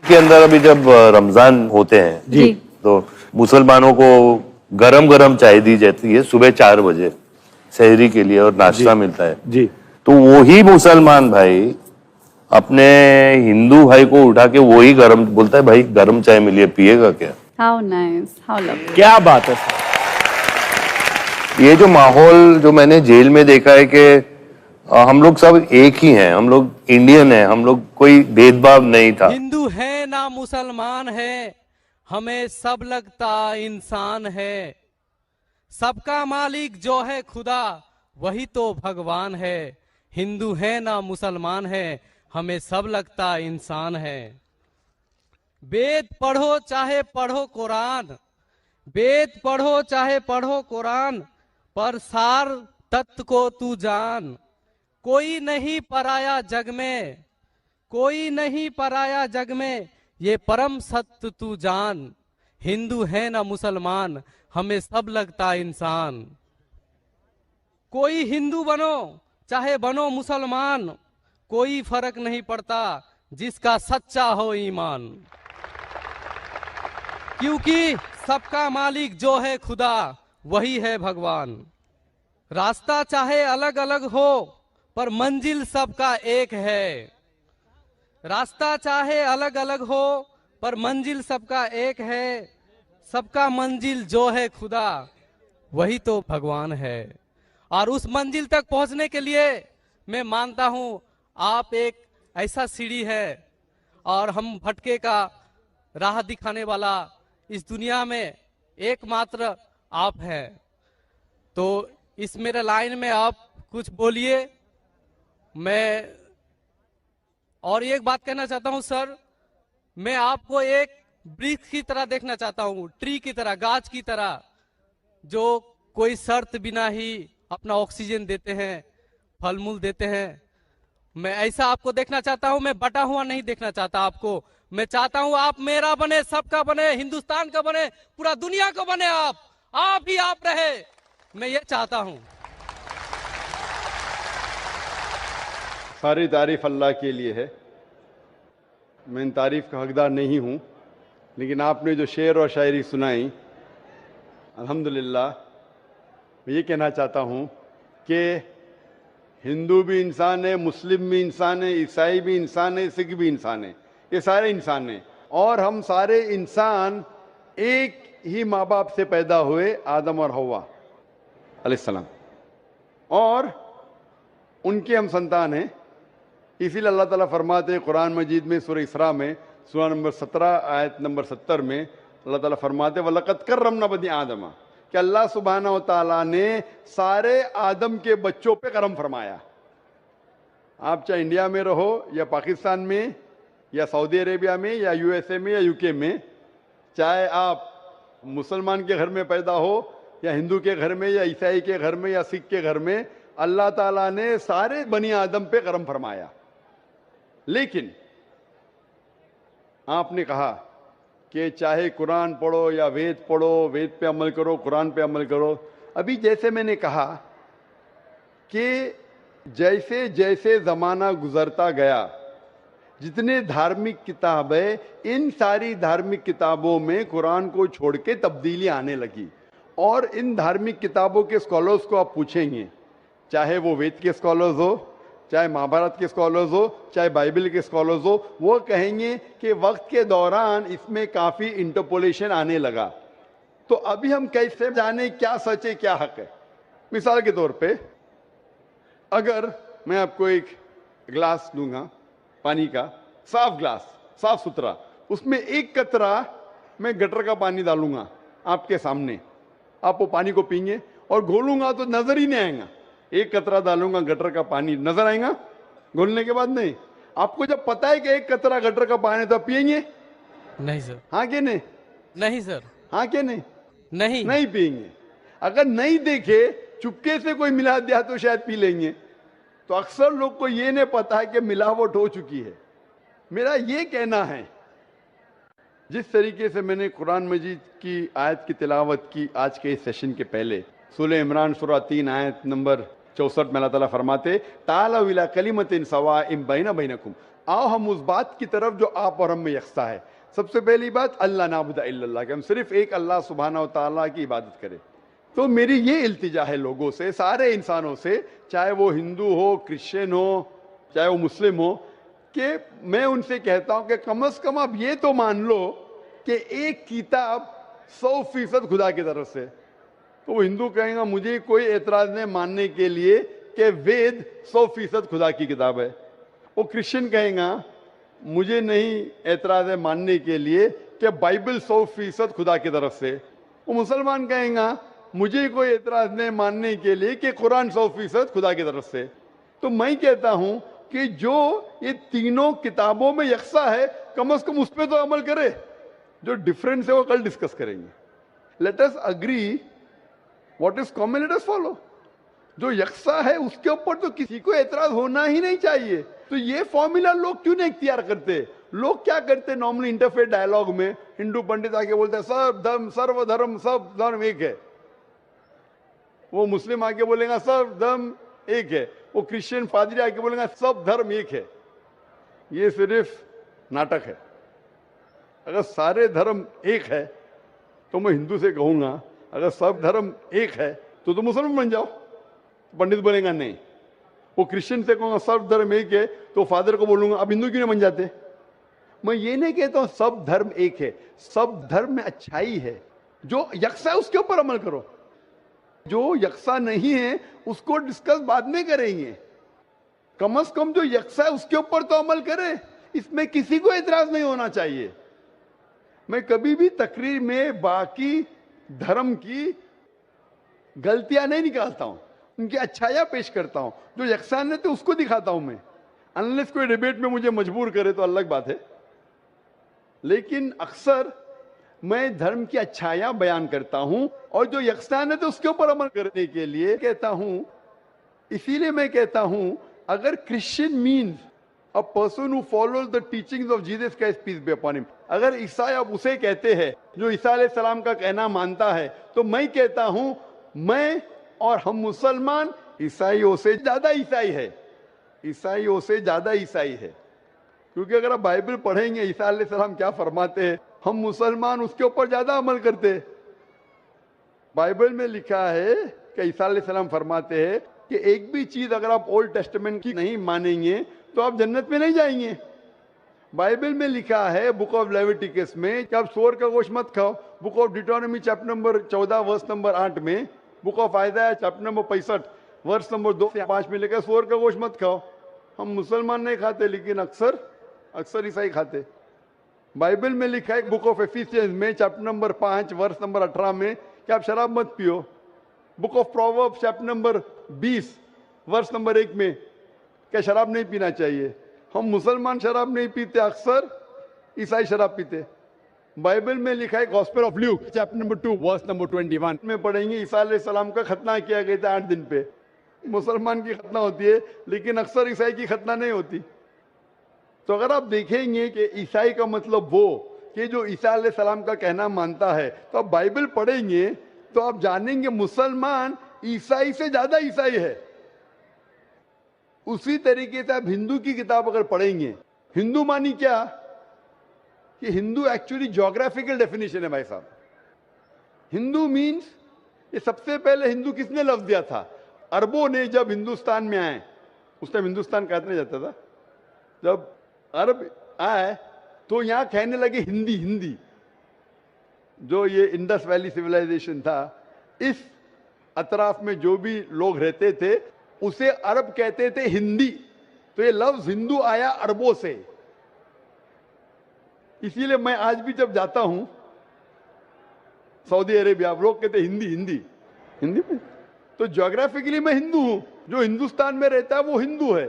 के अंदर अभी जब रमजान होते हैं जी तो मुसलमानों को गरम गरम चाय दी जाती है सुबह 4 बजे सहरी के लिए और नाश्ता मिलता है। जी तो वही मुसलमान भाई अपने हिंदू भाई को उठा के वही गरम बोलता है, भाई गरम चाय मिली है, पिएगा क्या? How nice, how lovely. क्या बात है सर। ये जो माहौल जो मैंने जेल में देखा है कि हम लोग सब एक ही हैं, हम लोग इंडियन हैं, हम लोग कोई भेदभाव नहीं था। हिंदू है ना मुसलमान है, हमें सब लगता इंसान है। सबका मालिक जो है खुदा, वही तो भगवान है। हिंदू है ना मुसलमान है, हमें सब लगता इंसान है। वेद पढ़ो चाहे पढ़ो कुरान, वेद पढ़ो चाहे पढ़ो कुरान, पर सार तत्व को तू जान। कोई नहीं पराया जग में, कोई नहीं पराया जग में, ये परम सत्य तू जान। हिंदू है ना मुसलमान, हमें सब लगता इंसान। कोई हिंदू बनो चाहे बनो मुसलमान, कोई फर्क नहीं पड़ता जिसका सच्चा हो ईमान। क्योंकि सबका मालिक जो है खुदा, वही है भगवान। रास्ता चाहे अलग अलग हो, पर मंजिल सबका एक है। रास्ता चाहे अलग अलग हो, पर मंजिल सबका एक है। सबका मंजिल जो है खुदा, वही तो भगवान है। और उस मंजिल तक पहुंचने के लिए मैं मानता हूं आप एक ऐसा सीढ़ी है, और हम भटके का राह दिखाने वाला इस दुनिया में एकमात्र आप हैं। तो इस मेरे लाइन में आप कुछ बोलिए। मैं और एक बात कहना चाहता हूं सर, मैं आपको एक वृक्ष की तरह देखना चाहता हूं, ट्री की तरह, गाछ की तरह, जो कोई शर्त बिना ही अपना ऑक्सीजन देते हैं, फल मूल देते हैं। मैं ऐसा आपको देखना चाहता हूं। मैं बटा हुआ नहीं देखना चाहता आपको। मैं चाहता हूं आप मेरा बने, सबका बने, हिंदुस्तान का बने, पूरा दुनिया का बने। आप ही आप रहे, मैं ये चाहता हूं। सारी तारीफ अल्लाह के लिए है। मैं इन तारीफ का हकदार नहीं हूँ, लेकिन आपने जो शेर और शायरी सुनाई, अल्हम्दुलिल्लाह, मैं ये कहना चाहता हूँ कि हिंदू भी इंसान है, मुस्लिम भी इंसान है, ईसाई भी इंसान है, सिख भी इंसान है। ये सारे इंसान हैं, और हम सारे इंसान एक ही माँ बाप से पैदा हुए, आदम और हव्वा अलैहिस्सलाम, और उनके हम संतान हैं। इसीलिए अल्लाह ताला फरमाते हैं कुरान मजीद में सूरह इसरा में, सूरा नंबर 17 आयत नंबर 70 में अल्लाह ताला फरमाते हैं वलक़द कर्रमना बनी आदम, कि अल्लाह सुब्हानहू व तआला ने सारे आदम के बच्चों पे करम फरमाया। आप चाहे इंडिया में रहो या पाकिस्तान में या सऊदी अरेबिया में या यूएसए में या यूके में, चाहे आप मुसलमान के घर में पैदा हो या हिंदू के घर में या ईसाई के घर में या सिख के घर में, अल्लाह ताला ने सारे बनी आदम पे करम फरमाया। लेकिन आपने कहा कि चाहे कुरान पढ़ो या वेद पढ़ो, वेद पे अमल करो, कुरान पे अमल करो। अभी जैसे मैंने कहा कि जैसे जैसे ज़माना गुजरता गया, जितने धार्मिक किताबें, इन सारी धार्मिक किताबों में कुरान को छोड़ के तब्दीली आने लगी। और इन धार्मिक किताबों के स्कॉलर्स को आप पूछेंगे, चाहे वो वेद के स्कॉलर्स हो, चाहे महाभारत के स्कॉलर्स हो, चाहे बाइबल के स्कॉलर्स हो, वो कहेंगे कि वक्त के दौरान इसमें काफ़ी इंटरपोलेशन आने लगा। तो अभी हम कैसे जाने क्या सच है क्या हक है? मिसाल के तौर पे, अगर मैं आपको एक ग्लास दूंगा पानी का, साफ ग्लास, साफ सुथरा, उसमें एक कतरा मैं गटर का पानी डालूंगा आपके सामने, आप वो पानी को पीएंगे, और घोलूंगा तो नजर ही नहीं आएगा। एक कतरा डालूंगा गटर का पानी, नजर आएगा घोलने के बाद? नहीं। आपको जब पता है कि एक कतरा गटर का पानी, तो पिएंगे? नहीं सर। हाँ कि नहीं? नहीं सर। हाँ कि नहीं? नहीं। नहीं पिएंगे। अगर नहीं देखे, चुपके से कोई मिला दिया तो शायद पी लेंगे। तो अक्सर लोग को ये नहीं पता है कि मिलावट हो चुकी है। मेरा ये कहना है, जिस तरीके से मैंने कुरान मजीद की आयत की तिलावत की आज के इस सेशन के पहले, सूरह इमरान सूरा 3 आयत नंबर 64 में अल्लाह ताला फरमाते तालू इला कलिमतिन सवाइम बैना बैनकुम, आओ हम उस बात की तरफ जो आप और हम में यकसा है। सबसे पहली बात, अल्लाह नाबुदा इल्लल्लाह, कि हम सिर्फ एक अल्लाह सुब्हाना व तआला की इबादत करें। तो मेरी ये इल्तिजा है लोगों से, सारे इंसानों से, चाहे वो हिंदू हो, क्रिश्चियन हो, चाहे वो मुस्लिम हो, कि मैं उनसे कहता हूं कि कम से कम आप ये तो मान लो कि एक किताब 100% खुदा की तरफ से। तो वो हिंदू कहेगा मुझे कोई एतराज नहीं मानने के लिए कि वेद 100% खुदा की किताब है। वो क्रिश्चियन कहेगा मुझे नहीं एतराज है मानने के लिए कि बाइबल 100% खुदा की तरफ से। वो मुसलमान कहेगा मुझे कोई एतराज नहीं मानने के लिए कि कुरान 100% खुदा की तरफ से। तो मैं कहता हूं कि जो ये तीनों किताबों में यकसा है, कम से कम उस पर तो अमल करे। जो डिफरेंस है वो कल डिस्कस करेंगे। Let us agree, what is common let us follow. जो यकसा है उसके ऊपर तो किसी को एतराज होना ही नहीं चाहिए। तो ये फॉर्मूला लोग क्यों नहीं इख्तियार करते? लोग क्या करते नॉर्मली इंटरफेथ डायलॉग में, हिंदू पंडित आके बोलते हैं सर्वधर्म सब धर्म एक है। वो मुस्लिम आके बोलेगा सब धर्म एक है। वो क्रिश्चियन पादरी आके बोलेगा सब धर्म एक है। ये सिर्फ नाटक है। अगर सारे धर्म एक है तो मैं हिंदू से कहूंगा अगर सब धर्म एक है तो मुसलमान बन जाओ। पंडित बोलेगा नहीं। वो क्रिश्चियन से कहूंगा सब धर्म एक है तो फादर को बोलूंगा अब हिंदू क्यों नहीं बन जाते? मैं ये नहीं कहता हूं सब धर्म एक है, सब धर्म में अच्छाई है। जो यकसा है उसके ऊपर अमल करो, जो यकसा नहीं है उसको डिस्कस बाद में करेंगे। कम से कम जो यकसा है उसके ऊपर तो अमल करे। इसमें किसी को एतराज नहीं होना चाहिए। मैं कभी भी तकरीर में बाकी धर्म की गलतियां नहीं निकालता हूं, उनकी अच्छाइयां पेश करता हूं। जो यकसान है तो उसको दिखाता हूं मैं। अनलेस कोई डिबेट में मुझे मजबूर करे तो अलग बात है, लेकिन अक्सर मैं धर्म की अच्छाइयां बयान करता हूं और जो यकसान है तो उसके ऊपर अमल करने के लिए कहता हूं। इसीलिए मैं कहता हूं अगर Christian means a person who follows the teachings of Jesus Christ peace be upon him, अगर ईसाई आप उसे कहते हैं जो ईसा अलैहिस्सलाम का कहना मानता है, तो मैं कहता हूं मैं और हम मुसलमान ईसाइयों से ज्यादा ईसाई है। ईसाइयों से ज्यादा ईसाई है, क्योंकि अगर आप बाइबल पढ़ेंगे ईसा अलैहिस्सलाम क्या फरमाते हैं, हम मुसलमान उसके ऊपर ज्यादा अमल करते हैं। बाइबल में लिखा है कि ईसा अलैहिस्सलाम फरमाते हैं कि एक भी चीज अगर आप ओल्ड टेस्टामेंट की नहीं मानेंगे तो आप जन्नत में नहीं जाएंगे। बाइबल में लिखा है बुक ऑफ लेविटिकस में कि आप सूअर का गोश्त मत खाओ। Book of Deuteronomy chapter number 14 verse number 8 में, book of Isaiah chapter number 65 verse number 2 से 5 में लिखा है सूअर का गोश्त मत खाओ। हम मुसलमान नहीं खाते लेकिन अक्सर ईसाई खाते। बाइबल में लिखा है बुक ऑफ एफिसियंस में चैप्टर नंबर 5 वर्स नंबर 18 में कि आप शराब मत पियो। Book of Proverbs chapter number 20 verse number 1 में क्या शराब नहीं पीना चाहिए। हम मुसलमान शराब नहीं पीते, अक्सर ईसाई शराब पीते। बाइबल में लिखा है Gospel of Luke chapter number 2 verse number 21 में पढ़ेंगे ईसा अलैहिस्सलाम का खतना किया गया था 8 दिन पे। मुसलमान की खतना होती है लेकिन अक्सर ईसाई की खतना नहीं होती। तो अगर आप देखेंगे कि ईसाई का मतलब वो कि जो ईसा अलैहिस्सलाम का कहना मानता है, तो आप बाइबल पढ़ेंगे तो आप जानेंगे मुसलमान ईसाई से ज्यादा ईसाई है। उसी तरीके से आप हिंदू की किताब अगर पढ़ेंगे, हिंदू मानी क्या कि हिंदू एक्चुअली ज्योग्राफिकल डेफिनेशन है भाई साहब। हिंदू मीन्स, ये सबसे पहले हिंदू किसने लफ्ज दिया था? अरबों ने जब हिंदुस्तान में आए, उस टाइम हिंदुस्तान कहते नहीं जाता था, जब अरब आए तो यहां कहने लगे हिंदी। हिंदी जो ये इंडस वैली सिविलाइजेशन था, इस अतराफ में जो भी लोग रहते थे उसे अरब कहते थे हिंदी। तो ये लफ्ज हिंदू आया अरबों से। इसीलिए मैं आज भी जब जाता हूं सऊदी अरेबिया, लोग कहते हिंदी हिंदी हिंदी में। तो ज्योग्राफिकली मैं हिंदू हूं, जो हिंदुस्तान में रहता है वो हिंदू है।